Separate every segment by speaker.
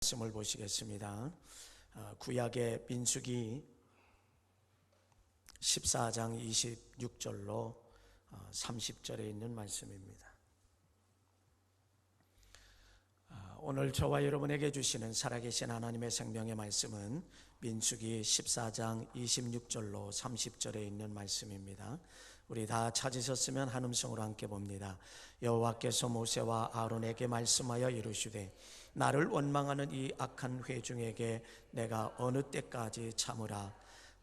Speaker 1: 말씀을 보시겠습니다. 구약의 민수기 14장 26절로 30절에 있는 말씀입니다. 오늘 저와 여러분에게 주시는 살아계신 하나님의 생명의 말씀은 민수기 14장 26절로 30절에 있는 말씀입니다. 우리 다 찾으셨으면 한 음성으로 함께 봅니다. 여호와께서 모세와 아론에게 말씀하여 이르시되 나를 원망하는 이 악한 회중에게 내가 어느 때까지 참으라.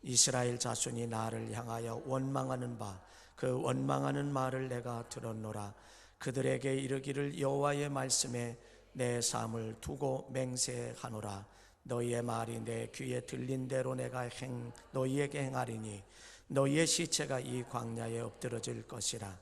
Speaker 1: 이스라엘 자손이 나를 향하여 원망하는 바 그 원망하는 말을 내가 들었노라. 그들에게 이르기를 여호와의 말씀에 내 삶을 두고 맹세하노라. 너희의 말이 내 귀에 들린 대로 내가 너희에게 행하리니 너희의 시체가 이 광야에 엎드러질 것이라.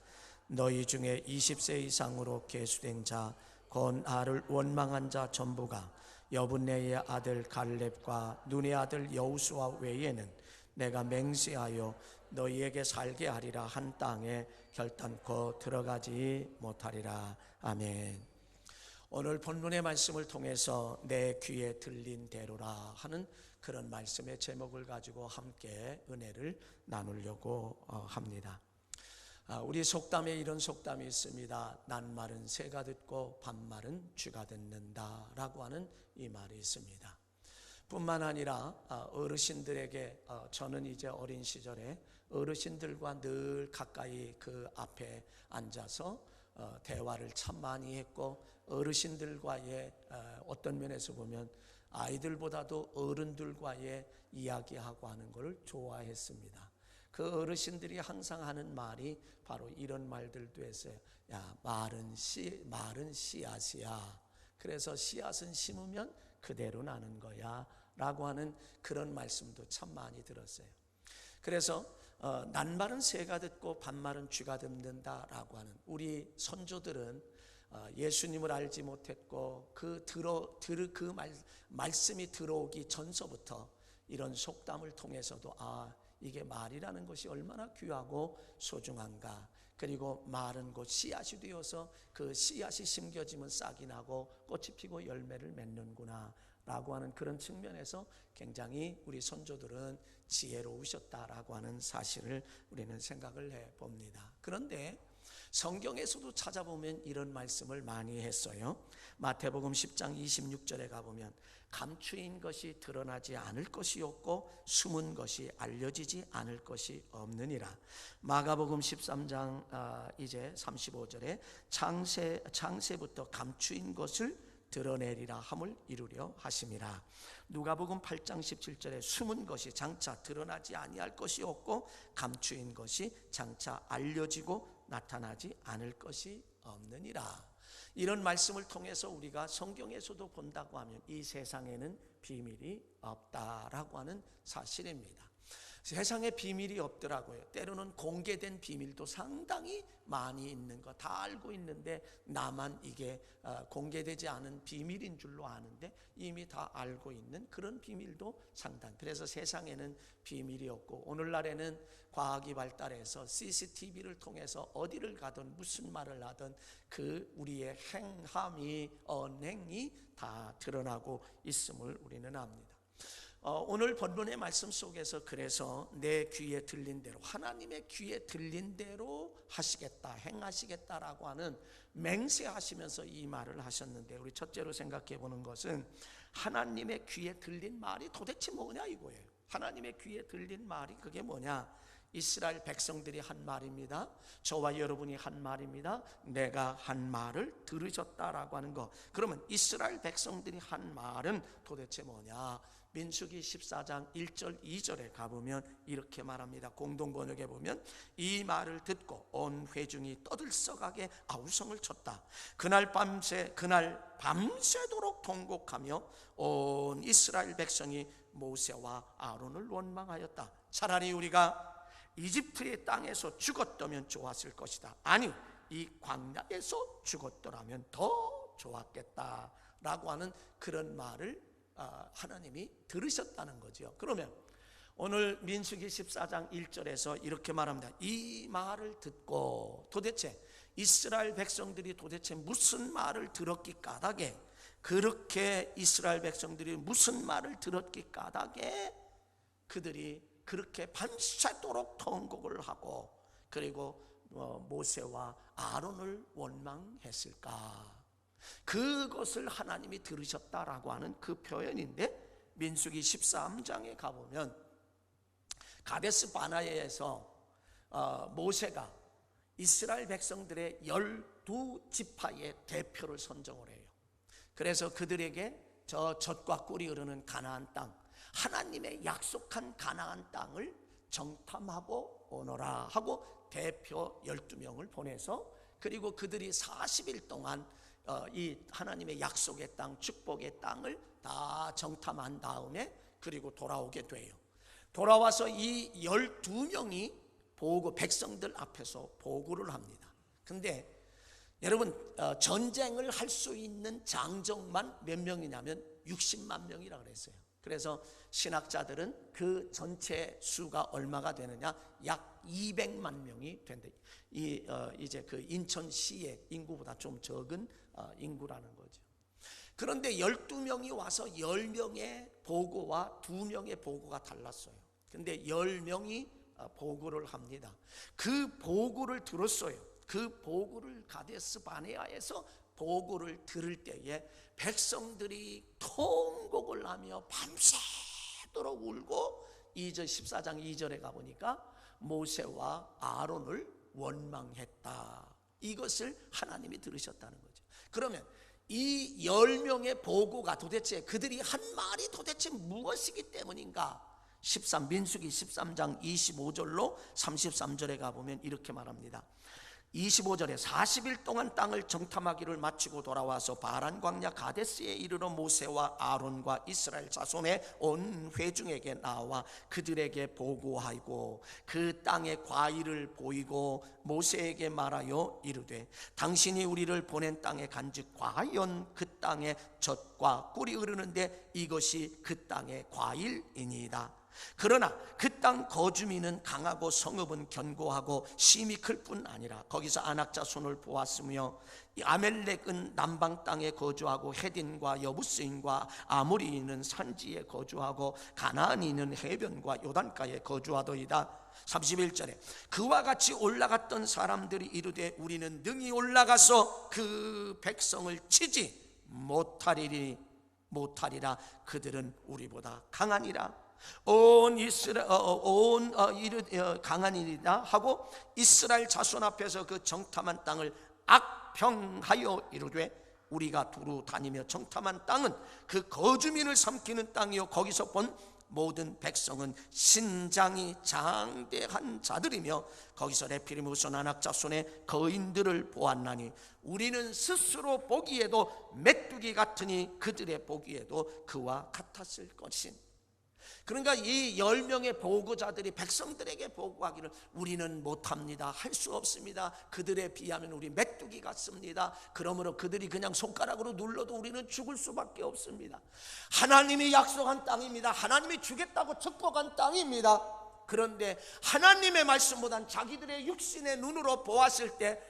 Speaker 1: 너희 중에 20세 이상으로 계수된 자 곧 나를 원망한 자 전부가 여분네의 아들 갈렙과 눈의 아들 여호수아 외에는 내가 맹세하여 너희에게 살게 하리라 한 땅에 결단코 들어가지 못하리라. 아멘. 오늘 본문의 말씀을 통해서 내 귀에 들린 대로라 하는 그런 말씀의 제목을 가지고 함께 은혜를 나누려고 합니다. 우리 속담에 이런 속담이 있습니다. 낱말은 새가 듣고 반말은 쥐가 듣는다 라고 하는 이 말이 있습니다. 뿐만 아니라 어르신들에게 저는 이제 어린 시절에 어르신들과 늘 가까이 그 앞에 앉아서 대화를 참 많이 했고, 어르신들과의 어떤 면에서 보면 아이들보다도 어른들과의 이야기하고 하는 것을 좋아했습니다. 그 어르신들이 항상 하는 말이 바로 이런 말들도 했어요. 야, 말은 씨앗이야. 그래서 씨앗은 심으면 그대로 나는 거야 라고 하는 그런 말씀도 참 많이 들었어요. 그래서 낱말은 새가 듣고 반말은 쥐가 듣는다 라고 하는, 우리 선조들은 예수님을 알지 못했고 말씀이 들어오기 전서부터 이런 속담을 통해서도 이게 말이라는 것이 얼마나 귀하고 소중한가, 그리고 말은 곧 씨앗이 되어서 그 씨앗이 심겨지면 싹이 나고 꽃이 피고 열매를 맺는구나 라고 하는 그런 측면에서 굉장히 우리 선조들은 지혜로우셨다라고 하는 사실을 우리는 생각을 해봅니다. 그런데 성경에서도 찾아보면 이런 말씀을 많이 했어요. 마태복음 10장 26절에 가보면 감추인 것이 드러나지 않을 것이 없고 숨은 것이 알려지지 않을 것이 없느니라. 마가복음 13장 이제 35절에 창세부터 감추인 것을 드러내리라 함을 이루려 하심이라. 누가복음 8장 17절에 숨은 것이 장차 드러나지 아니할 것이 없고 감추인 것이 장차 알려지고 나타나지 않을 것이 없느니라. 이런 말씀을 통해서 우리가 성경에서도 본다고 하면 이 세상에는 비밀이 없다라고 하는 사실입니다. 세상에 비밀이 없더라고요. 때로는 공개된 비밀도 상당히 많이 있는 거 다 알고 있는데 나만 이게 공개되지 않은 비밀인 줄로 아는데 이미 다 알고 있는 그런 비밀도 상당. 그래서 세상에는 비밀이 없고, 오늘날에는 과학이 발달해서 CCTV를 통해서 어디를 가든 무슨 말을 하든 그 우리의 행함이 언행이 다 드러나고 있음을 우리는 압니다. 오늘 본문의 말씀 속에서 그래서 내 귀에 들린 대로, 하나님의 귀에 들린 대로 하시겠다, 행하시겠다라고 하는 맹세하시면서 이 말을 하셨는데, 우리 첫째로 생각해 보는 것은 하나님의 귀에 들린 말이 도대체 뭐냐 이거예요. 하나님의 귀에 들린 말이 그게 뭐냐? 이스라엘 백성들이 한 말입니다. 저와 여러분이 한 말입니다. 내가 한 말을 들으셨다라고 하는 거. 그러면 이스라엘 백성들이 한 말은 도대체 뭐냐? 민수기 14장 1절 2절에 가보면 이렇게 말합니다. 공동번역에 보면 이 말을 듣고 온 회중이 떠들썩하게 아우성을 쳤다. 그날 밤새도록 통곡하며 온 이스라엘 백성이 모세와 아론을 원망하였다. 차라리 우리가 이집트의 땅에서 죽었다면 좋았을 것이다. 아니, 이 광야에서 죽었더라면 더 좋았겠다라고 하는 그런 말을 하나님이 들으셨다는 거죠. 그러면 오늘 민수기 14장 1절에서 이렇게 말합니다. 이 말을 듣고, 도대체 이스라엘 백성들이 도대체 무슨 말을 들었기 까닭에 그렇게 이스라엘 백성들이 무슨 말을 들었기 까닭에 그들이 그렇게 밤새도록 통곡을 하고 그리고 모세와 아론을 원망했을까? 그것을 하나님이 들으셨다라고 하는 그 표현인데, 민수기 13장에 가보면 가데스 바네아에서 모세가 이스라엘 백성들의 12지파의 대표를 선정을 해요. 그래서 그들에게 저 젖과 꿀이 흐르는 가나안 땅, 하나님의 약속한 가나안 땅을 정탐하고 오너라 하고 대표 12명을 보내서, 그리고 그들이 40일 동안 이 하나님의 약속의 땅, 축복의 땅을 다 정탐한 다음에 그리고 돌아오게 돼요. 돌아와서 이 12명이 백성들 앞에서 보고를 합니다. 근데 여러분, 전쟁을 할 수 있는 장정만 몇 명이냐면 60만 명이라 그랬어요. 그래서 신학자들은 그 전체 수가 얼마가 되느냐, 약 200만 명이 된다. 이제 그 인천시의 인구보다 좀 적은 인구라는 거죠. 그런데 12명이 와서 10명의 보고와 2명의 보고가 달랐어요. 근데 10명이 보고를 합니다. 그 보고를 들었어요. 그 보고를 가데스 바네아에서 보고를 들을 때에 백성들이 통곡을 하며 밤새도록 울고 14장 2절에 가보니까 모세와 아론을 원망했다. 이것을 하나님이 들으셨다는 거죠. 그러면 이 10명의 보고가 도대체 그들이 한 말이 도대체 무엇이기 때문인가? 민수기 13장 25절로 33절에 가보면 이렇게 말합니다. 25절에 40일 동안 땅을 정탐하기를 마치고 돌아와서 바란 광야 가데스에 이르러 모세와 아론과 이스라엘 자손의 온 회중에게 나와 그들에게 보고하고 그 땅의 과일을 보이고 모세에게 말하여 이르되 당신이 우리를 보낸 땅에 간즉 과연 그 땅에 젖과 꿀이 흐르는데 이것이 그 땅의 과일이니이다. 그러나 그 땅 거주민은 강하고 성읍은 견고하고 심이 클 뿐 아니라 거기서 안악자손을 보았으며 아멜렉은 남방 땅에 거주하고 헤딘과 여부스인과 아모리인은 산지에 거주하고 가나안인은 해변과 요단가에 거주하더이다. 31절에 그와 같이 올라갔던 사람들이 이르되 우리는 능히 올라가서 그 백성을 치지 못하리라. 그들은 우리보다 강하니라. 강하니이다 하고 이스라엘 자손 앞에서 그 정탐한 땅을 악평하여 이르되 우리가 두루 다니며 정탐한 땅은 그 거주민을 삼키는 땅이요 거기서 본 모든 백성은 신장이 장대한 자들이며 거기서 레피림 후손 안악자손의 거인들을 보았나니 우리는 스스로 보기에도 메뚜기 같으니 그들의 보기에도 그와 같았을 것인. 그러니까 이 10명의 보고자들이 백성들에게 보고하기를 우리는 못합니다, 할 수 없습니다, 그들에 비하면 우리 메뚜기 같습니다. 그러므로 그들이 그냥 손가락으로 눌러도 우리는 죽을 수밖에 없습니다. 하나님이 약속한 땅입니다. 하나님이 주겠다고 축복한 땅입니다. 그런데 하나님의 말씀보단 자기들의 육신의 눈으로 보았을 때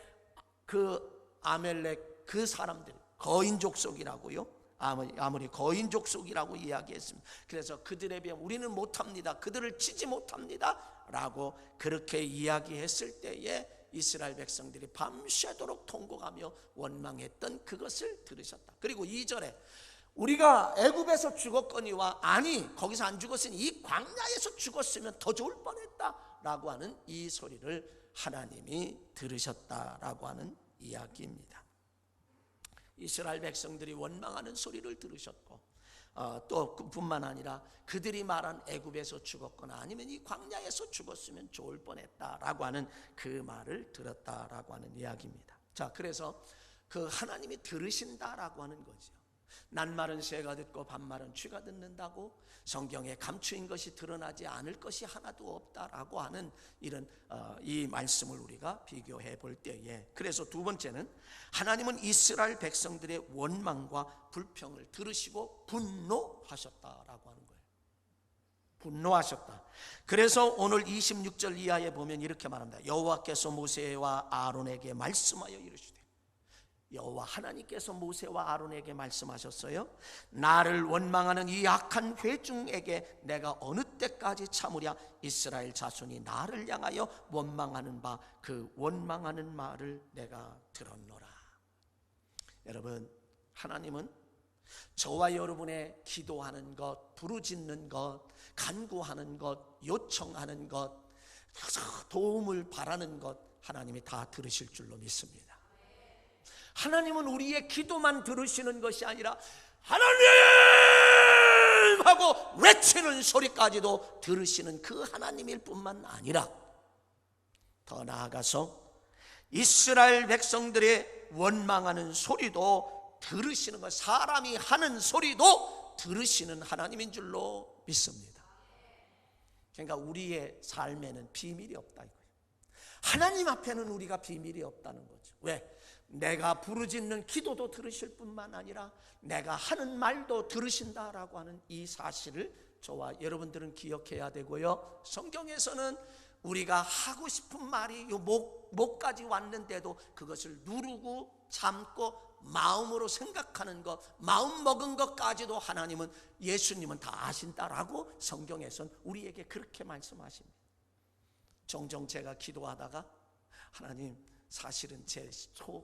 Speaker 1: 그 아멜렉 그 사람들 거인족 속이라고요, 아무리 거인족 속이라고 이야기했습니다. 그래서 그들에 비하면 우리는 못합니다, 그들을 치지 못합니다 라고 그렇게 이야기했을 때에 이스라엘 백성들이 밤새도록 통곡하며 원망했던 그것을 들으셨다. 그리고 2절에 우리가 애굽에서 죽었거니와 아니 거기서 안 죽었으니 이 광야에서 죽었으면 더 좋을 뻔했다 라고 하는 이 소리를 하나님이 들으셨다라고 하는 이야기입니다. 이스라엘 백성들이 원망하는 소리를 들으셨고 또 그뿐만 아니라 그들이 말한 애굽에서 죽었거나 아니면 이 광야에서 죽었으면 좋을 뻔했다라고 하는 그 말을 들었다라고 하는 이야기입니다. 자, 그래서 그 하나님이 들으신다라고 하는 거죠. 낱말은 새가 듣고 반말은 쥐가 듣는다고 성경에 감추인 것이 드러나지 않을 것이 하나도 없다라고 하는 이런 이 말씀을 우리가 비교해 볼 때에, 그래서 두 번째는 하나님은 이스라엘 백성들의 원망과 불평을 들으시고 분노하셨다라고 하는 거예요. 분노하셨다. 그래서 오늘 26절 이하에 보면 이렇게 말합니다. 여호와께서 모세와 아론에게 말씀하여 이르시되 여호와 하나님께서 모세와 아론에게 말씀하셨어요. 나를 원망하는 이 악한 회중에게 내가 어느 때까지 참으랴. 이스라엘 자손이 나를 향하여 원망하는 바 그 원망하는 말을 내가 들었노라. 여러분, 하나님은 저와 여러분의 기도하는 것, 부르짖는 것, 간구하는 것, 요청하는 것, 도움을 바라는 것 하나님이 다 들으실 줄로 믿습니다. 하나님은 우리의 기도만 들으시는 것이 아니라 하나님 하고 외치는 소리까지도 들으시는 그 하나님일 뿐만 아니라 더 나아가서 이스라엘 백성들의 원망하는 소리도 들으시는 것, 사람이 하는 소리도 들으시는 하나님인 줄로 믿습니다. 그러니까 우리의 삶에는 비밀이 없다 이거예요. 하나님 앞에는 우리가 비밀이 없다는 거죠. 왜? 내가 부르짖는 기도도 들으실 뿐만 아니라 내가 하는 말도 들으신다라고 하는 이 사실을 저와 여러분들은 기억해야 되고요. 성경에서는 우리가 하고 싶은 말이 목까지 왔는데도 그것을 누르고 참고 마음으로 생각하는 것, 마음 먹은 것까지도 하나님은, 예수님은 다 아신다라고 성경에서는 우리에게 그렇게 말씀하십니다. 종종 제가 기도하다가 하나님 사실은 제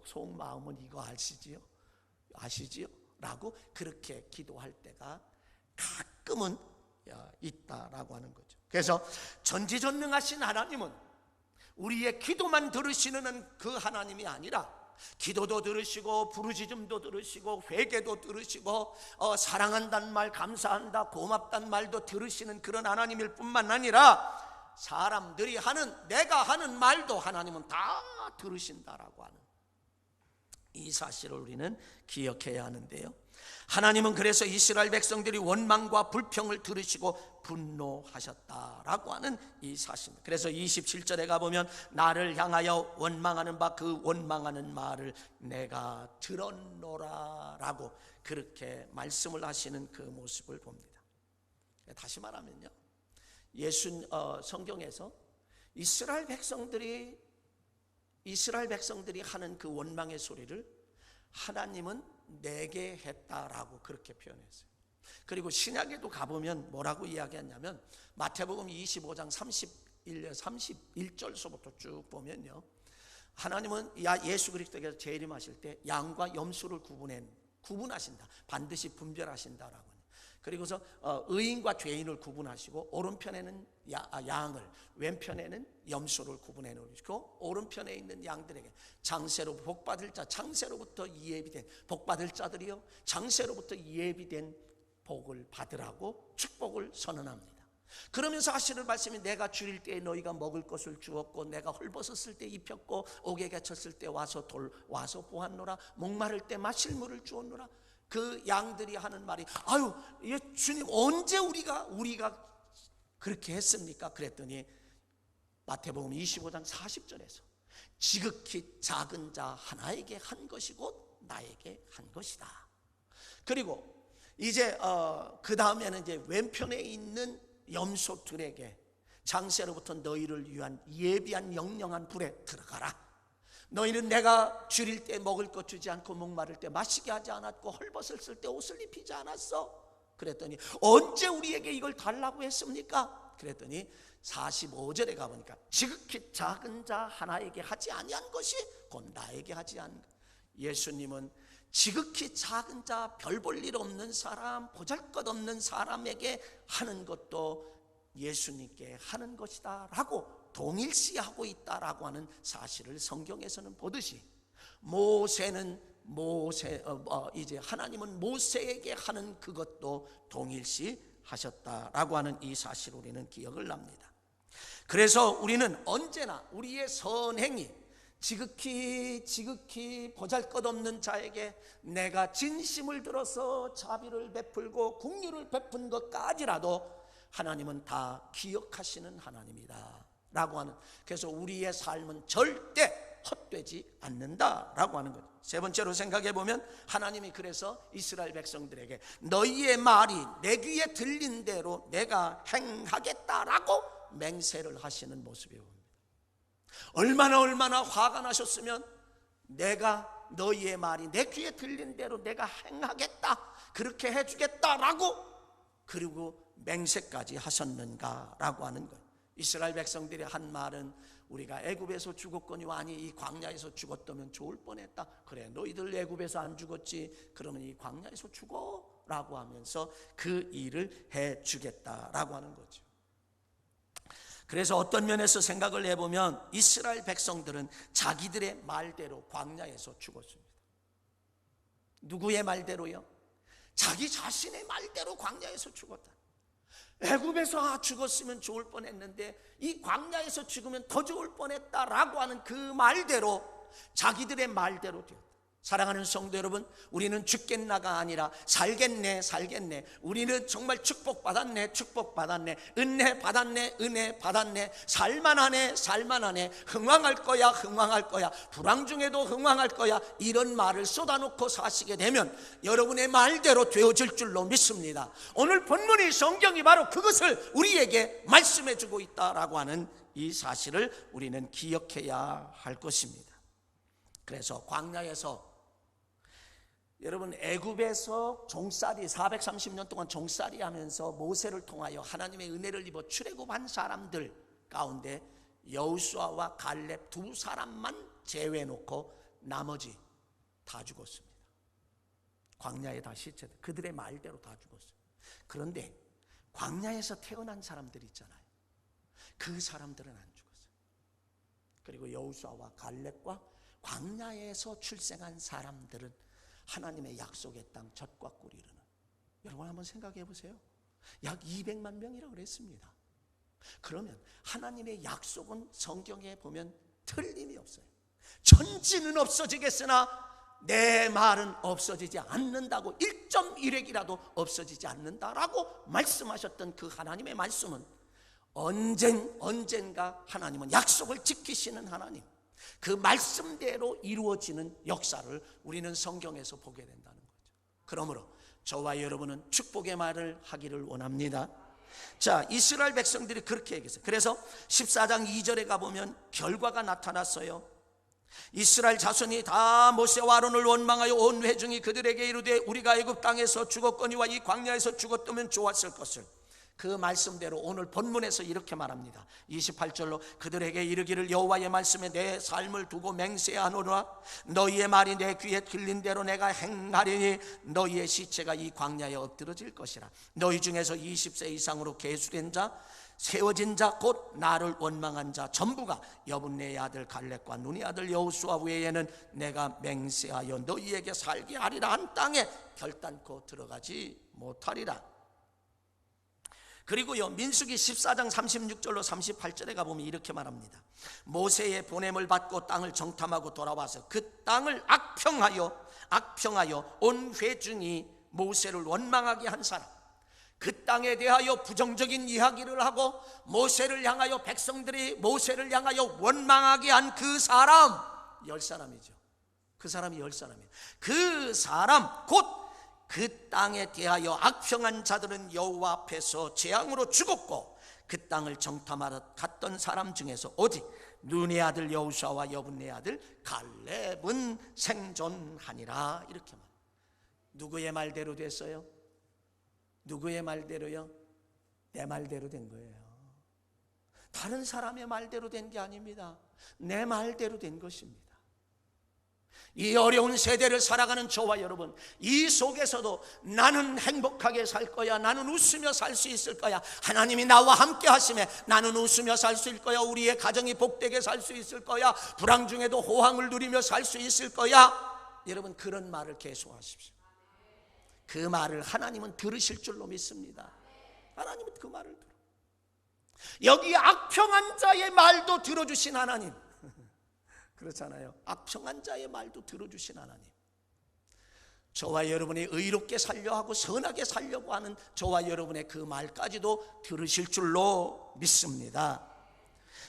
Speaker 1: 속마음은 이거 아시지요? 라고 그렇게 기도할 때가 가끔은 있다라고 하는 거죠. 그래서 전지전능하신 하나님은 우리의 기도만 들으시는 그 하나님이 아니라 기도도 들으시고 부르짖음도 들으시고 회개도 들으시고 사랑한다는 말, 감사한다, 고맙다는 말도 들으시는 그런 하나님일 뿐만 아니라 사람들이 하는, 내가 하는 말도 하나님은 다 들으신다라고 하는 이 사실을 우리는 기억해야 하는데요. 하나님은 그래서 이스라엘 백성들이 원망과 불평을 들으시고 분노하셨다라고 하는 이 사실입니다. 그래서 27절에 가보면 나를 향하여 원망하는 바 그 원망하는 말을 내가 들었노라 라고 그렇게 말씀을 하시는 그 모습을 봅니다. 다시 말하면요, 성경에서 이스라엘 백성들이 하는 그 원망의 소리를 하나님은 내게 했다라고 그렇게 표현했어요. 그리고 신약에도 가보면 뭐라고 이야기했냐면 마태복음 25장 31절서부터 쭉 보면요, 하나님은 예수 그리스도께서 재림하실 때 양과 염소를 구분하신다, 반드시 분별하신다라고. 그리고서 의인과 죄인을 구분하시고 오른편에는 양을, 왼편에는 염소를 구분해 놓으시고 오른편에 있는 양들에게 장세로 복받을 자, 장세로부터 예비된 복받을 자들이요 장세로부터 예비된 복을 받으라고 축복을 선언합니다. 그러면서 하시는 말씀이 내가 줄일 때에 너희가 먹을 것을 주었고 내가 헐벗었을 때 입혔고 옥에 갇혔을 때 와서 보았노라. 목마를 때 마실 물을 주었노라. 그 양들이 하는 말이 아유 주님 언제 우리가 그렇게 했습니까? 그랬더니 마태복음 25장 40절에서 지극히 작은 자 하나에게 한 것이 곧 나에게 한 것이다. 그리고 이제 그 다음에는 이제 왼편에 있는 염소들에게 장세로부터 너희를 위한 예비한 영영한 불에 들어가라. 너희는 내가 줄일 때 먹을 것 주지 않고 목마를 때 마시게 하지 않았고 헐벗었을 때 옷을 입히지 않았어. 그랬더니 언제 우리에게 이걸 달라고 했습니까? 그랬더니 45절에 가보니까 지극히 작은 자 하나에게 하지 아니한 것이 곧 나에게 하지 않은 것. 예수님은 지극히 작은 자, 별 볼 일 없는 사람, 보잘것없는 사람에게 하는 것도 예수님께 하는 것이다 라고 동일시하고 있다라고 하는 사실을 성경에서는 보듯이 이제 하나님은 모세에게 하는 그것도 동일시 하셨다라고 하는 이 사실을 우리는 기억을 합니다. 그래서 우리는 언제나 우리의 선행이 지극히 보잘것없는 자에게 내가 진심을 들어서 자비를 베풀고 긍휼을 베푼 것까지라도 하나님은 다 기억하시는 하나님이다 라고 하는, 그래서 우리의 삶은 절대 헛되지 않는다라고 하는 거죠. 세 번째로 생각해 보면 하나님이 그래서 이스라엘 백성들에게 너희의 말이 내 귀에 들린 대로 내가 행하겠다라고 맹세를 하시는 모습이 옵니다. 얼마나 화가 나셨으면 내가 너희의 말이 내 귀에 들린 대로 내가 행하겠다, 그렇게 해주겠다라고 그리고 맹세까지 하셨는가라고 하는 거예요. 이스라엘 백성들이 한 말은 우리가 애굽에서 죽었거니와 아니 이 광야에서 죽었다면 좋을 뻔했다. 그래, 너희들 애굽에서 안 죽었지, 그러면 이 광야에서 죽어 라고 하면서 그 일을 해주겠다라고 하는 거죠. 그래서 어떤 면에서 생각을 해보면 이스라엘 백성들은 자기들의 말대로 광야에서 죽었습니다. 누구의 말대로요? 자기 자신의 말대로 광야에서 죽었다. 애굽에서 죽었으면 좋을 뻔했는데 이 광야에서 죽으면 더 좋을 뻔했다라고 하는 그 말대로, 자기들의 말대로 되었다. 사랑하는 성도 여러분, 우리는 죽겠나가 아니라 살겠네, 우리는 정말 축복받았네, 은혜 받았네, 살만하네, 흥왕할 거야, 불황 중에도 흥왕할 거야, 이런 말을 쏟아놓고 사시게 되면 여러분의 말대로 되어질 줄로 믿습니다. 오늘 본문이, 성경이 바로 그것을 우리에게 말씀해주고 있다라고 하는 이 사실을 우리는 기억해야 할 것입니다. 그래서 광야에서, 여러분 애굽에서 종살이 430년 동안 종살이 하면서 모세를 통하여 하나님의 은혜를 입어 출애굽한 사람들 가운데 여호수아와 갈렙 두 사람만 제외해놓고 나머지 다 죽었습니다. 광야에 다 시체들, 그들의 말대로 다 죽었어요. 그런데 광야에서 태어난 사람들 있잖아요, 그 사람들은 안 죽었어요. 그리고 여호수아와 갈렙과 광야에서 출생한 사람들은 하나님의 약속의 땅 젖과 꿀이 흐르는, 여러분 한번 생각해 보세요. 약 200만 명이라고 그랬습니다. 그러면 하나님의 약속은 성경에 보면 틀림이 없어요. 천지는 없어지겠으나 내 말은 없어지지 않는다고, 1.1획이라도 없어지지 않는다라고 말씀하셨던 그 하나님의 말씀은 언젠가 하나님은 약속을 지키시는 하나님, 그 말씀대로 이루어지는 역사를 우리는 성경에서 보게 된다는 거죠. 그러므로 저와 여러분은 축복의 말을 하기를 원합니다. 자, 이스라엘 백성들이 그렇게 얘기했어요. 그래서 14장 2절에 가보면 결과가 나타났어요. 이스라엘 자손이 다 모세와 아론을 원망하여 온 회중이 그들에게 이르되 우리가 애굽 땅에서 죽었거니와 이 광야에서 죽었다면 좋았을 것을. 그 말씀대로 오늘 본문에서 이렇게 말합니다. 28절로 그들에게 이르기를 여호와의 말씀에 내 삶을 두고 맹세하노라. 너희의 말이 내 귀에 들린 대로 내가 행하리니 너희의 시체가 이 광야에 엎드러질 것이라. 너희 중에서 20세 이상으로 계수된 자, 세워진 자, 곧 나를 원망한 자 전부가 여분네의 아들 갈렙과 눈의 아들 여호수아 외에는 내가 맹세하여 너희에게 살게 하리라 한 땅에 결단코 들어가지 못하리라. 그리고요, 민수기 14장 36절로 38절에 가보면 이렇게 말합니다. 모세의 보냄을 받고 땅을 정탐하고 돌아와서 그 땅을 악평하여 온 회중이 모세를 원망하게 한 사람, 그 땅에 대하여 부정적인 이야기를 하고 모세를 향하여, 백성들이 모세를 향하여 원망하게 한 그 사람 10사람이죠. 그 사람이 10사람이에요. 그 사람 곧 그 땅에 대하여 악평한 자들은 여호와 앞에서 재앙으로 죽었고 그 땅을 정탐하러 갔던 사람 중에서 오직 눈의 아들 여호수아와 여분네 아들 갈렙은 생존하니라. 이렇게 말. 누구의 말대로 됐어요? 누구의 말대로요? 내 말대로 된 거예요. 다른 사람의 말대로 된 게 아닙니다. 내 말대로 된 것입니다. 이 어려운 세대를 살아가는 저와 여러분, 이 속에서도 나는 행복하게 살 거야, 나는 웃으며 살 수 있을 거야, 하나님이 나와 함께 하심에 나는 웃으며 살 수 있을 거야, 우리의 가정이 복되게 살 수 있을 거야, 불황 중에도 호황을 누리며 살 수 있을 거야. 여러분 그런 말을 계속하십시오. 그 말을 하나님은 들으실 줄로 믿습니다. 하나님은 그 말을 들어. 여기 악평한 자의 말도 들어주신 하나님, 그렇잖아요. 악평한 자의 말도 들어주신 하나님, 저와 여러분이 의롭게 살려 하고 선하게 살려고 하는 저와 여러분의 그 말까지도 들으실 줄로 믿습니다.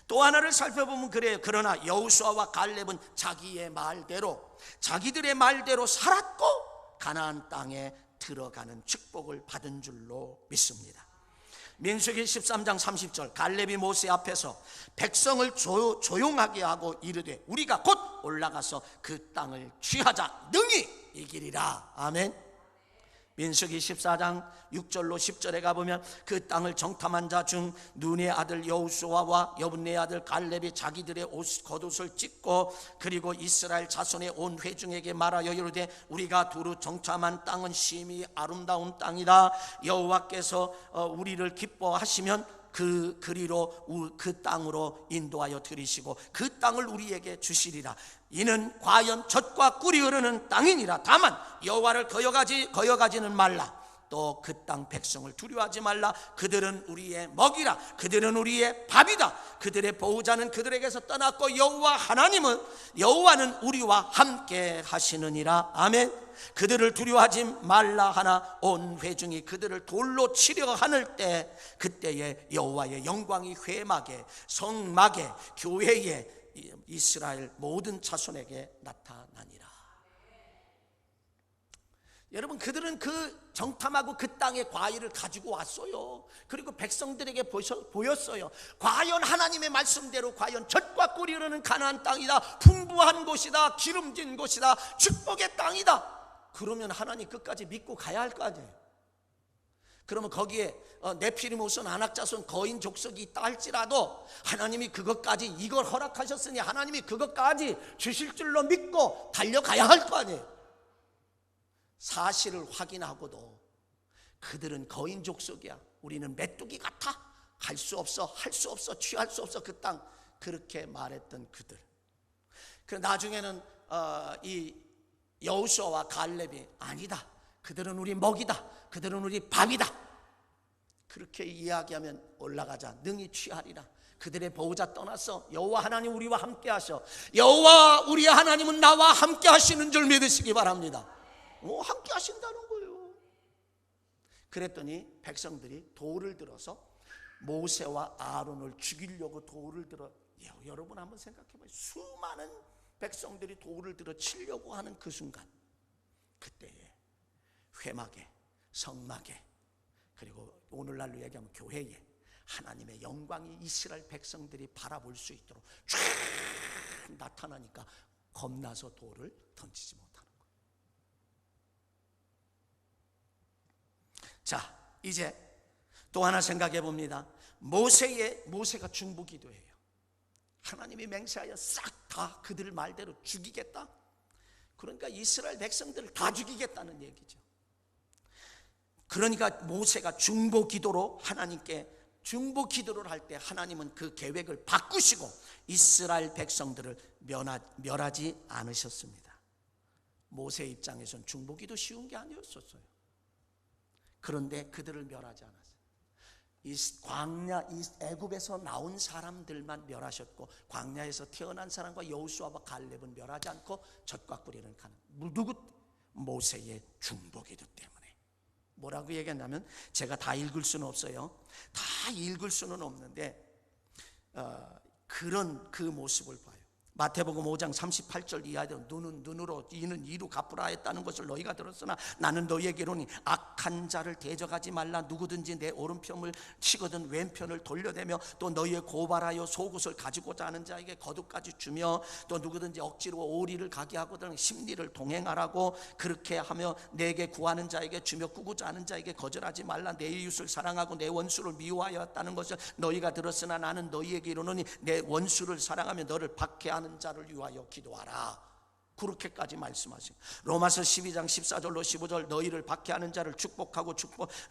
Speaker 1: 또 하나를 살펴보면 그래요. 그러나 여호수아와 갈렙은 자기의 말대로, 자기들의 말대로 살았고 가나안 땅에 들어가는 축복을 받은 줄로 믿습니다. 민수기 13장 30절 갈렙이 모세 앞에서 백성을 조용하게 하고 이르되 우리가 곧 올라가서 그 땅을 취하자 능히 이기리라. 아멘. 민수기 14장 6절로 10절에 가보면 그 땅을 정탐한 자 중 눈의 아들 여호수아와 여분네 아들 갈렙이 자기들의 겉옷을 찢고 그리고 이스라엘 자손의 온 회중에게 말하여 이르되 우리가 두루 정탐한 땅은 심히 아름다운 땅이다. 여호와께서 우리를 기뻐하시면 그리로 그 땅으로 인도하여 들이시고 그 땅을 우리에게 주시리라. 이는 과연 젖과 꿀이 흐르는 땅이니라. 다만 여호와를 거여가지는 말라. 또 그 땅 백성을 두려워하지 말라. 그들은 우리의 먹이라. 그들은 우리의 밥이다. 그들의 보호자는 그들에게서 떠났고 여호와는 우리와 함께 하시느니라. 아멘. 그들을 두려워하지 말라 하나 온 회중이 그들을 돌로 치려 하늘 때 그때에 여호와의 영광이 회막에 성막에 교회에 이스라엘 모든 자손에게 나타나니라. 여러분, 그들은 그 정탐하고 그 땅의 과일을 가지고 왔어요. 그리고 백성들에게 보였어요. 과연 하나님의 말씀대로 과연 젖과 꿀이 흐르는 가나안 땅이다. 풍부한 곳이다. 기름진 곳이다. 축복의 땅이다. 그러면 하나님 끝까지 믿고 가야 할 거 아니에요. 그러면 거기에 네피리모스 안악자손 거인 족속이 있다 할지라도 하나님이 그것까지 이걸 허락하셨으니 하나님이 그것까지 주실 줄로 믿고 달려가야 할 거 아니에요. 사실을 확인하고도 그들은 거인 족속이야. 우리는 메뚜기 같아. 갈 수 없어. 할 수 없어. 취할 수 없어. 그 땅. 그렇게 말했던 그들. 그 나중에는 이 여호수아와 갈렙이 아니다. 그들은 우리 먹이다. 그들은 우리 밥이다. 그렇게 이야기하면 올라가자 능히 취하리라. 그들의 보호자 떠났어. 여호와 하나님 우리와 함께 하셔. 여호와 우리 하나님은 나와 함께 하시는 줄 믿으시기 바랍니다. 함께 하신다는 거예요. 그랬더니 백성들이 돌을 들어서 모세와 아론을 죽이려고 돌을 들어. 여러분 한번 생각해봐요. 수많은 백성들이 돌을 들어 치려고 하는 그 순간, 그때에 회막에 성막에 그리고 오늘날로 얘기하면 교회에 하나님의 영광이 이스라엘 백성들이 바라볼 수 있도록 쫙 나타나니까 겁나서 돌을 던지지 못하는 거예요. 자, 이제 또 하나 생각해 봅니다. 모세가 중보기도예요. 하나님이 맹세하여 싹 다 그들 말대로 죽이겠다. 그러니까 이스라엘 백성들을 다 죽이겠다는 얘기죠. 그러니까 모세가 중보기도로 하나님께 중보기도를 할 때 하나님은 그 계획을 바꾸시고 이스라엘 백성들을 멸하지 않으셨습니다. 모세 입장에선 중보기도 쉬운 게 아니었었어요. 그런데 그들을 멸하지 않았어요. 이 광야, 이 애굽에서 나온 사람들만 멸하셨고 광야에서 태어난 사람과 여호수아와 갈렙은 멸하지 않고 젖과 꿀이는 가는. 누구? 모세의 중보기도 때문에. 뭐라고 얘기했냐면 제가 다 읽을 수는 없어요. 다 읽을 수는 없는데 그런 그 모습을 봐요. 마태복음 5장 38절 이하대로 눈은 눈으로 이는 이로 갚으라 했다는 것을 너희가 들었으나 나는 너희에게로니 악한 자를 대적하지 말라. 누구든지 내 오른편을 치거든 왼편을 돌려대며 또 너희의 고발하여 속옷을 가지고자 하는 자에게 겉옷까지 주며 또 누구든지 억지로 오리를 가게 하거든 심리를 동행하라고 그렇게 하며 내게 구하는 자에게 주며 꾸고자 하는 자에게 거절하지 말라. 내 이웃을 사랑하고 내 원수를 미워하였다는 것을 너희가 들었으나 나는 너희에게 이르노니 내 원수를 사랑하며 너를 박해하는 자를 위하여 기도하라. 그렇게까지 말씀하시고 로마서 12장 14절로 15절 너희를 박해하는 자를 축복하고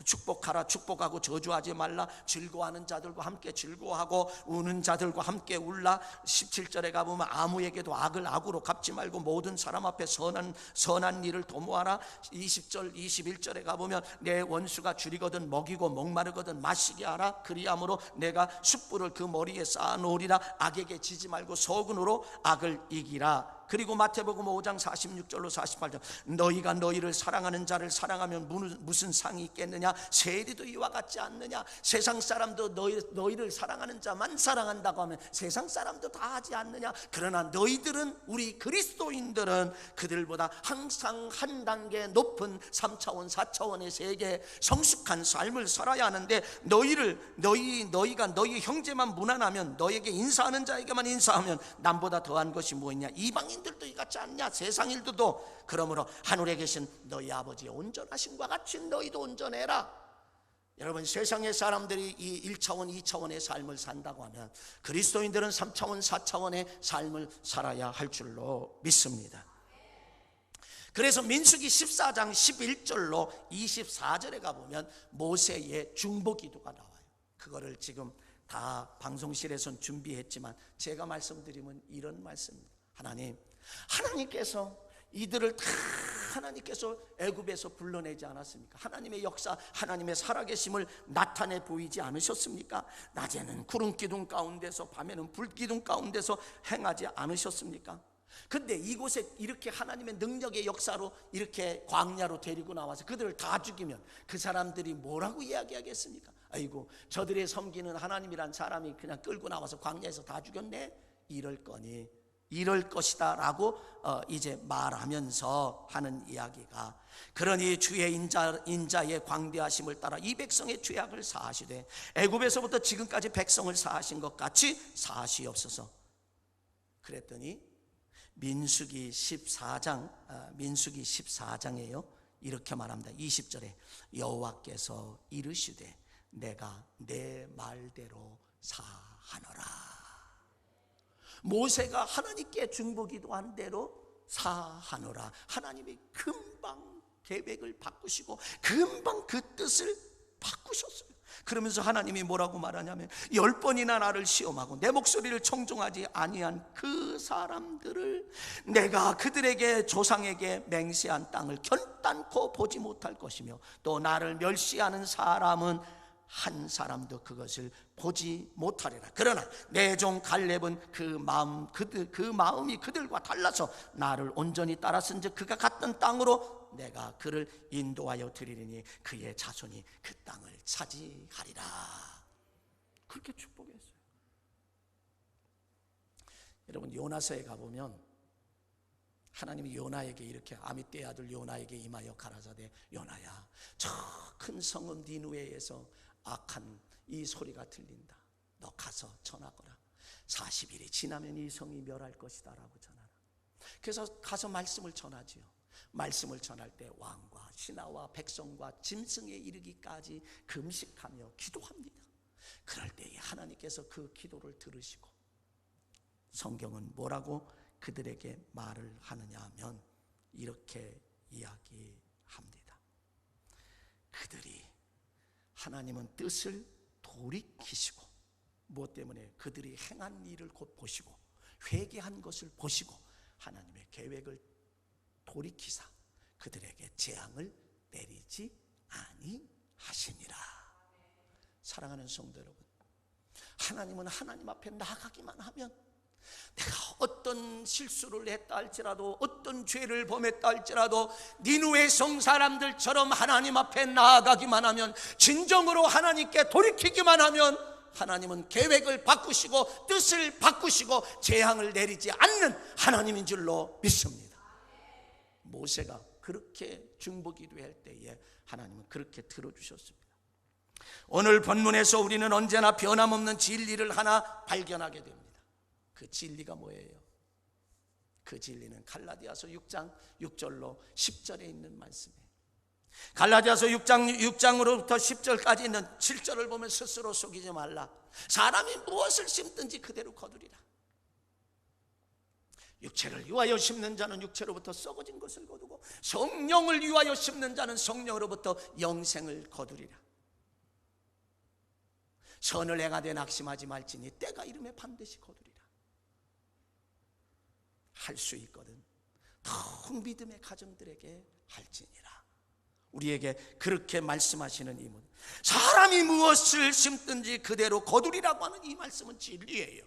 Speaker 1: 축복하라. 축복하고 저주하지 말라. 즐거워하는 자들과 함께 즐거워하고 우는 자들과 함께 울라. 17절에 가보면 아무에게도 악을 악으로 갚지 말고 모든 사람 앞에 선한 일을 도모하라. 20절 21절에 가보면 내 원수가 줄이거든 먹이고 목마르거든 마시게 하라. 그리함으로 내가 숯불을 그 머리에 쌓아놓으리라. 악에게 지지 말고 서근으로 악을 이기라. 그리고 마태복음 5장 46절로 48절, 너희가 너희를 사랑하는 자를 사랑하면 무슨 상이 있겠느냐? 세리도 이와 같지 않느냐? 세상 사람도 너희를 사랑하는 자만 사랑한다고 하면 세상 사람도 다 하지 않느냐? 그러나 너희들은, 우리 그리스도인들은 그들보다 항상 한 단계 높은 3차원 4차원의 세계 성숙한 삶을 살아야 하는데, 너희가 너희 형제만 무난하면, 너에게 인사하는 자에게만 인사하면 남보다 더한 것이 뭐 있냐? 이방인들도 이같지 않냐? 세상 일들도. 그러므로 하늘에 계신 너희 아버지의 온전하심과 같이 너희도 온전해라. 여러분, 세상의 사람들이 이 1차원 2차원의 삶을 산다고 하면 그리스도인들은 3차원 4차원의 삶을 살아야 할 줄로 믿습니다. 그래서 민수기 14장 11절로 24절에 가보면 모세의 중보기도가 나와요. 그거를 지금 다 방송실에선 준비했지만 제가 말씀드리면 이런 말씀입니다. 하나님께서 이들을 다 하나님께서 애굽에서 불러내지 않았습니까? 하나님의 역사, 하나님의 살아계심을 나타내 보이지 않으셨습니까? 낮에는 구름 기둥 가운데서, 밤에는 불 기둥 가운데서 행하지 않으셨습니까? 근데 이곳에 이렇게 하나님의 능력의 역사로 이렇게 광야로 데리고 나와서 그들을 다 죽이면 그 사람들이 뭐라고 이야기하겠습니까? 아이고, 저들의 섬기는 하나님이란 사람이 그냥 끌고 나와서 광야에서 다 죽였네? 이럴 것이다 라고 이제 말하면서 하는 이야기가, 그러니 주의 인자의 광대하심을 따라 이 백성의 죄악을 사하시되 애굽에서부터 지금까지 백성을 사하신 것 같이 사하시옵소서. 그랬더니 민수기 14장에요 이렇게 말합니다. 20절에 여호와께서 이르시되 내가 내 말대로 사하노라. 모세가 하나님께 중보기도한 대로 사하노라. 하나님이 금방 계획을 바꾸시고 금방 그 뜻을 바꾸셨어요. 그러면서 하나님이 뭐라고 말하냐면, 10번이나 나를 시험하고 내 목소리를 청종하지 아니한 그 사람들을 내가 그들에게 조상에게 맹세한 땅을 결단코 보지 못할 것이며, 또 나를 멸시하는 사람은 한 사람도 그것을 보지 못하리라. 그러나 내 종 갈렙은 그 마음이 그들과 달라서 나를 온전히 따랐은즉 그가 갔던 땅으로 내가 그를 인도하여 드리리니 그의 자손이 그 땅을 차지하리라. 그렇게 축복했어요. 여러분, 요나서에 가보면 하나님이 요나에게 이렇게, 아미떼의 아들 요나에게 임하여 가라사대 요나야, 저 큰 성읍 니느웨에서 악한 이 소리가 들린다. 너 가서 전하거라. 40일이 지나면 이 성이 멸할 것이다 라고 전하라. 그래서 가서 말씀을 전하지요. 말씀을 전할 때 왕과 신하와 백성과 짐승에 이르기까지 금식하며 기도합니다. 그럴 때에 하나님께서 그 기도를 들으시고, 성경은 뭐라고 그들에게 말을 하느냐 하면 이렇게 이야기합니다. 그들이, 하나님은 뜻을 돌이키시고, 무엇 때문에? 그들이 행한 일을 곧 보시고 회개한 것을 보시고 하나님의 계획을 돌이키사 그들에게 재앙을 내리지 아니하시니라. 사랑하는 성도 여러분, 하나님은 하나님 앞에 나가기만 하면, 내가 어떤 실수를 했다 할지라도, 어떤 죄를 범했다 할지라도 니느웨 성 사람들처럼 하나님 앞에 나아가기만 하면, 진정으로 하나님께 돌이키기만 하면 하나님은 계획을 바꾸시고 뜻을 바꾸시고 재앙을 내리지 않는 하나님인 줄로 믿습니다. 모세가 그렇게 중보기도할 때에 하나님은 그렇게 들어주셨습니다. 오늘 본문에서 우리는 언제나 변함없는 진리를 하나 발견하게 됩니다. 그 진리가 뭐예요? 그 진리는 갈라디아서 6장 6절로 10절에 있는 말씀이에요. 갈라디아서 6장으로부터 10절까지 있는 7절을 보면 스스로 속이지 말라. 사람이 무엇을 심든지 그대로 거두리라. 육체를 위하여 심는 자는 육체로부터 썩어진 것을 거두고, 성령을 위하여 심는 자는 성령으로부터 영생을 거두리라. 선을 행하되 낙심하지 말지니 때가 이름에 반드시 거두리라. 할 수 있거든 더욱 믿음의 가정들에게 할지니라. 우리에게 그렇게 말씀하시는 이분, 사람이 무엇을 심든지 그대로 거두리라고 하는 이 말씀은 진리예요.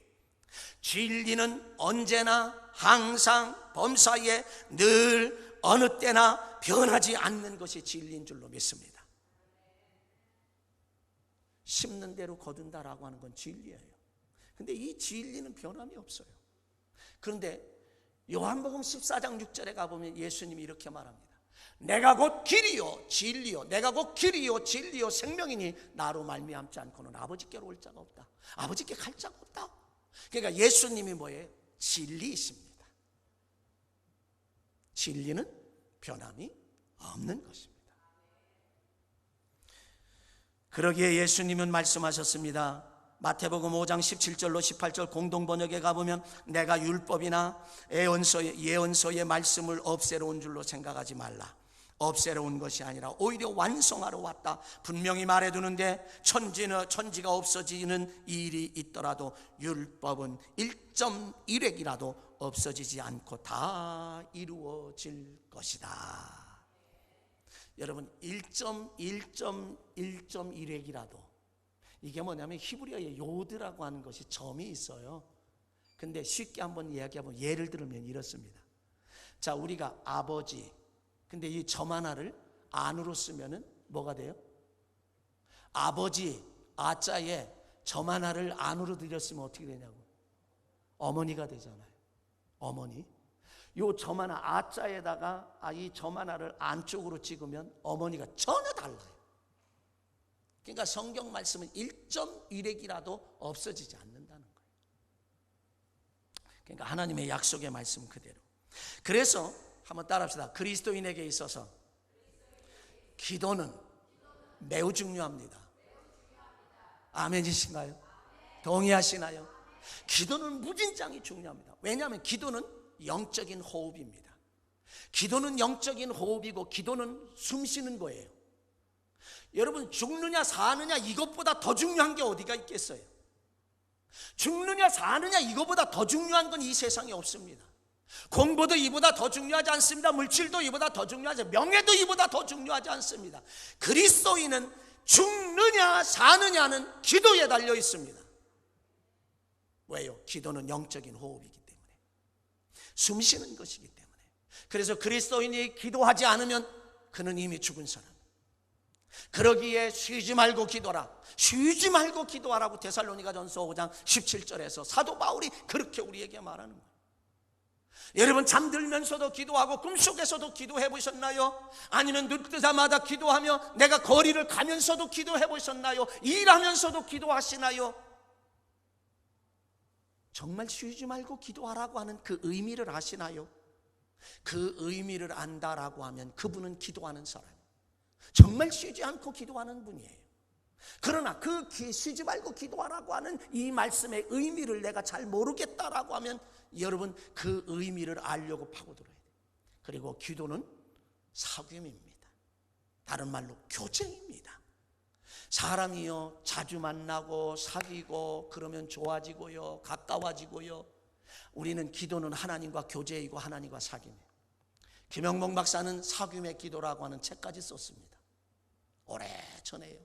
Speaker 1: 진리는 언제나 항상 범사에 늘 어느 때나 변하지 않는 것이 진리인 줄로 믿습니다. 심는 대로 거둔다라고 하는 건 진리예요. 근데 이 진리는 변함이 없어요. 그런데 요한복음 14장 6절에 가보면 예수님이 이렇게 말합니다. 내가 곧 길이요 진리요, 내가 곧 길이요 진리요 생명이니 나로 말미암지 않고는 아버지께로 올 자가 없다. 아버지께 갈 자가 없다. 그러니까 예수님이 뭐예요? 진리이십니다. 진리는 변함이 없는 것입니다. 그러기에 예수님은 말씀하셨습니다. 마태복음 5장 17절로 18절 공동번역에 가보면 내가 율법이나 예언서의 말씀을 없애러 온 줄로 생각하지 말라. 없애러 온 것이 아니라 오히려 완성하러 왔다. 분명히 말해두는데 천지가 없어지는 일이 있더라도 율법은 1.1획이라도 없어지지 않고 다 이루어질 것이다. 여러분 1.1.1.1획이라도 이게 뭐냐면 히브리어의 요드라고 하는 것이 점이 있어요. 근데 쉽게 한번 이야기하면 예를 들면 이렇습니다. 자, 우리가 아버지, 근데 이 점 하나를 안으로 쓰면은 뭐가 돼요? 아버지 아자에 점 하나를 안으로 들였으면 어떻게 되냐고. 어머니가 되잖아요. 어머니. 요 점 하나 아자에다가 이 점 하나를 안쪽으로 찍으면 어머니가 전혀 달라요. 그러니까 성경 말씀은 1.1획이라도 없어지지 않는다는 거예요. 그러니까 하나님의 약속의 말씀 그대로. 그래서 한번 따라합시다. 그리스도인에게 있어서 기도는 매우 중요합니다. 아멘이신가요? 동의하시나요? 기도는 무진장이 중요합니다. 왜냐하면 기도는 영적인 호흡입니다. 기도는 영적인 호흡이고 기도는 숨 쉬는 거예요. 여러분 죽느냐 사느냐 이것보다 더 중요한 게 어디가 있겠어요? 죽느냐 사느냐 이것보다 더 중요한 건 이 세상에 없습니다. 공부도 이보다 더 중요하지 않습니다. 물질도 이보다 더 중요하지 않습니다. 명예도 이보다 더 중요하지 않습니다. 그리스도인은 죽느냐 사느냐는 기도에 달려 있습니다. 왜요? 기도는 영적인 호흡이기 때문에, 숨 쉬는 것이기 때문에. 그래서 그리스도인이 기도하지 않으면 그는 이미 죽은 사람. 그러기에 쉬지 말고 기도하라. 쉬지 말고 기도하라고 데살로니가전서 5장 17절에서 사도 바울이 그렇게 우리에게 말하는 거예요. 여러분 잠들면서도 기도하고 꿈속에서도 기도해 보셨나요? 아니면 눈뜨자마자 기도하며 내가 거리를 가면서도 기도해 보셨나요? 일하면서도 기도하시나요? 정말 쉬지 말고 기도하라고 하는 그 의미를 아시나요? 그 의미를 안다라고 하면 그분은 기도하는 사람, 정말 쉬지 않고 기도하는 분이에요. 그러나 그 쉬지 말고 기도하라고 하는 이 말씀의 의미를 내가 잘 모르겠다라고 하면 여러분 그 의미를 알려고 파고들어야 돼요. 그리고 기도는 사귐입니다. 다른 말로 교제입니다. 사람이요 자주 만나고 사귀고 그러면 좋아지고요 가까워지고요. 우리는 기도는 하나님과 교제이고 하나님과 사귐이에요. 김영봉 박사는 사귐의 기도라고 하는 책까지 썼습니다. 오래전에요.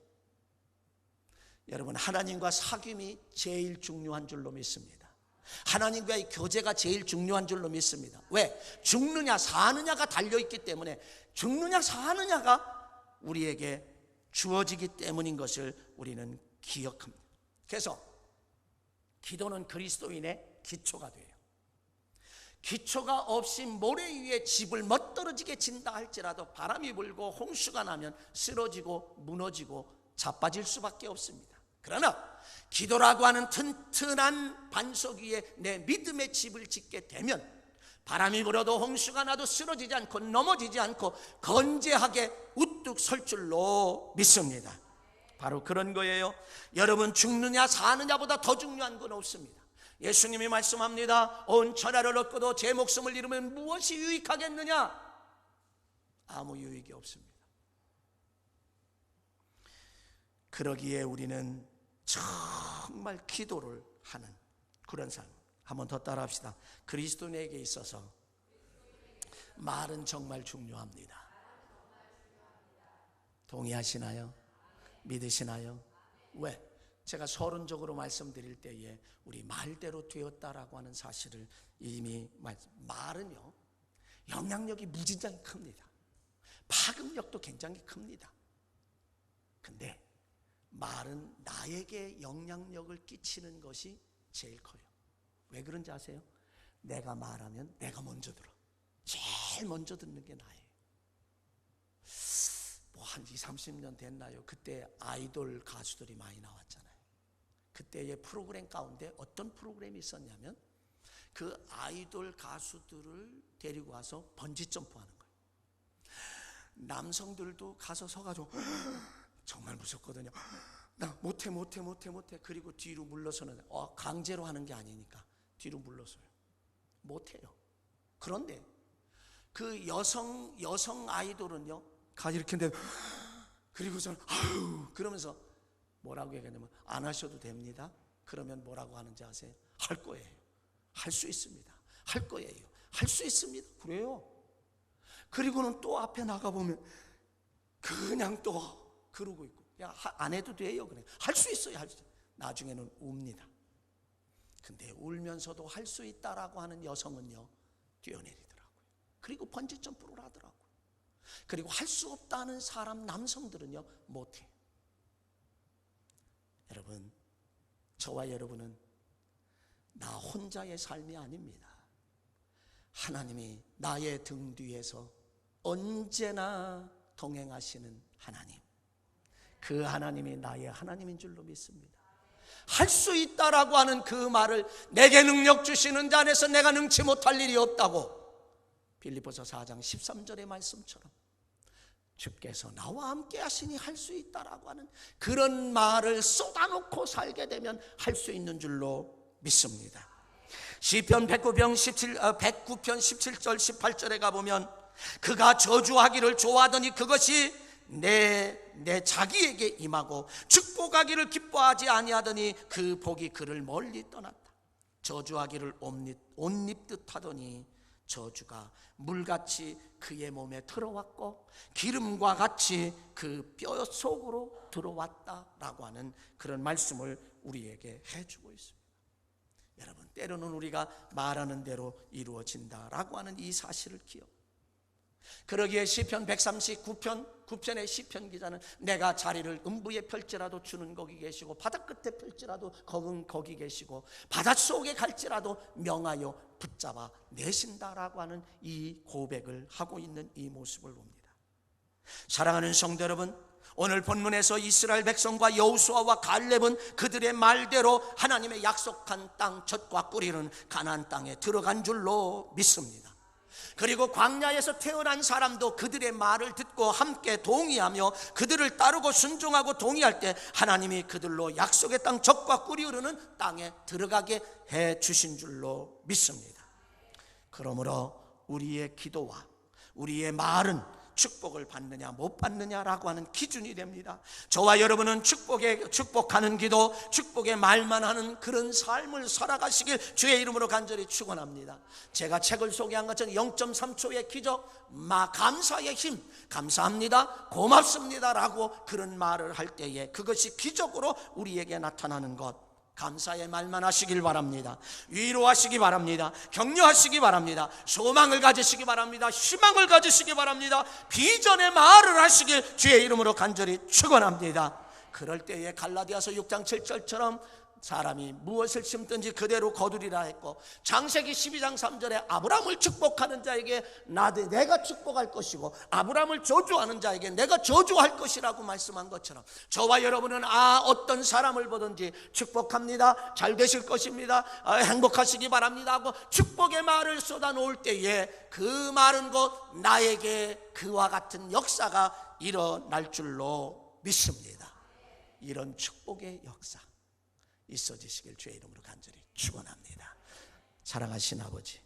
Speaker 1: 여러분 하나님과 사귐이 제일 중요한 줄로 믿습니다. 하나님과의 교제가 제일 중요한 줄로 믿습니다. 왜? 죽느냐 사느냐가 달려있기 때문에, 죽느냐 사느냐가 우리에게 주어지기 때문인 것을 우리는 기억합니다. 그래서 기도는 그리스도인의 기초가 돼요. 기초가 없이 모래 위에 집을 멋들어지게 진다 할지라도 바람이 불고 홍수가 나면 쓰러지고 무너지고 자빠질 수밖에 없습니다. 그러나 기도라고 하는 튼튼한 반석 위에 내 믿음의 집을 짓게 되면 바람이 불어도 홍수가 나도 쓰러지지 않고 넘어지지 않고 건재하게 우뚝 설 줄로 믿습니다. 바로 그런 거예요. 여러분 죽느냐 사느냐보다 더 중요한 건 없습니다. 예수님이 말씀합니다. 온 천하를 얻고도 제 목숨을 잃으면 무엇이 유익하겠느냐? 아무 유익이 없습니다. 그러기에 우리는 정말 기도를 하는 그런 삶. 한번 더 따라합시다. 그리스도인에게 있어서 말은 정말 중요합니다. 동의하시나요? 믿으시나요? 왜? 제가 서론적으로 말씀드릴 때에 우리 말대로 되었다라고 하는 사실을 이미 말은요 영향력이 무진장히 큽니다. 파급력도 굉장히 큽니다. 근데 말은 나에게 영향력을 끼치는 것이 제일 커요. 왜 그런지 아세요? 내가 말하면 내가 먼저 들어. 제일 먼저 듣는 게 나예요. 뭐 한 20, 30년 됐나요? 그때 아이돌 가수들이 많이 나왔잖아요. 그때의 프로그램 가운데 어떤 프로그램이 있었냐면 그 아이돌 가수들을 데리고 와서 번지점프 하는 거예요. 남성들도 가서 서가지고 정말 무섭거든요. 나 못해. 그리고 뒤로 물러서는 강제로 하는 게 아니니까 뒤로 물러서요. 못해요. 그런데 그 여성 아이돌은요 가 이렇게 했는데 그리고서는 그러면서 뭐라고 얘기하냐면 안 하셔도 됩니다. 그러면 뭐라고 하는지 아세요? 할 거예요. 할 수 있습니다. 할 거예요. 할 수 있습니다. 그래요. 그리고는 또 앞에 나가보면 그냥 또 그러고 있고 야, 안 해도 돼요. 그래. 할 수 있어요. 할 수 있어요. 나중에는 웁니다. 근데 울면서도 할 수 있다라고 하는 여성은요 뛰어내리더라고요. 그리고 번지점프를 하더라고요. 그리고 할 수 없다는 사람 남성들은요 못해요. 여러분, 저와 여러분은 나 혼자의 삶이 아닙니다. 하나님이 나의 등 뒤에서 언제나 동행하시는 하나님, 그 하나님이 나의 하나님인 줄로 믿습니다. 할 수 있다라고 하는 그 말을 내게 능력 주시는 자 안에서 내가 능치 못할 일이 없다고 빌립보서 4장 13절의 말씀처럼 주께서 나와 함께 하시니 할 수 있다라고 하는 그런 말을 쏟아놓고 살게 되면 할 수 있는 줄로 믿습니다. 시편 109편 17절 18절에 가보면 그가 저주하기를 좋아하더니 그것이 내 자기에게 임하고 축복하기를 기뻐하지 아니하더니 그 복이 그를 멀리 떠났다. 저주하기를 옷 입듯 하더니 저주가 물같이 그의 몸에 들어왔고 기름과 같이 그 뼈 속으로 들어왔다라고 하는 그런 말씀을 우리에게 해주고 있습니다. 여러분, 때로는 우리가 말하는 대로 이루어진다라고 하는 이 사실을 기억. 그러기에 시편 139편 9편의 시편 기자는 내가 자리를 음부에 펼지라도 주는 거기 계시고 바다 끝에 펼지라도 거기 계시고 바닷속에 갈지라도 명하여 붙잡아 내신다라고 하는 이 고백을 하고 있는 이 모습을 봅니다. 사랑하는 성도 여러분, 오늘 본문에서 이스라엘 백성과 여호수아와 갈렙은 그들의 말대로 하나님의 약속한 땅 젖과 꿀이는 가나안 땅에 들어간 줄로 믿습니다. 그리고 광야에서 태어난 사람도 그들의 말을 듣고 함께 동의하며 그들을 따르고 순종하고 동의할 때 하나님이 그들로 약속의 땅 젖과 꿀이 흐르는 땅에 들어가게 해 주신 줄로 믿습니다. 그러므로 우리의 기도와 우리의 말은 축복을 받느냐 못 받느냐라고 하는 기준이 됩니다. 저와 여러분은 축복하는 기도, 축복의 말만 하는 그런 삶을 살아가시길 주의 이름으로 간절히 축원합니다. 제가 책을 소개한 것처럼 0.3초의 기적, 감사의 힘, 감사합니다, 고맙습니다라고 그런 말을 할 때에 그것이 기적으로 우리에게 나타나는 것, 감사의 말만 하시길 바랍니다. 위로하시기 바랍니다. 격려하시기 바랍니다. 소망을 가지시기 바랍니다. 희망을 가지시기 바랍니다. 비전의 말을 하시길 주의 이름으로 간절히 축원합니다. 그럴 때에 갈라디아서 6장 7절처럼 사람이 무엇을 심든지 그대로 거두리라 했고 창세기 12장 3절에 아브라함을 축복하는 자에게 내가 축복할 것이고 아브라함을 저주하는 자에게 내가 저주할 것이라고 말씀한 것처럼 저와 여러분은 어떤 사람을 보든지 축복합니다, 잘 되실 것입니다, 행복하시기 바랍니다 하고 축복의 말을 쏟아놓을 때에 그 말은 곧 나에게 그와 같은 역사가 일어날 줄로 믿습니다. 이런 축복의 역사 있어지시길 주의 이름으로 간절히 축원합니다. 사랑하신 아버지,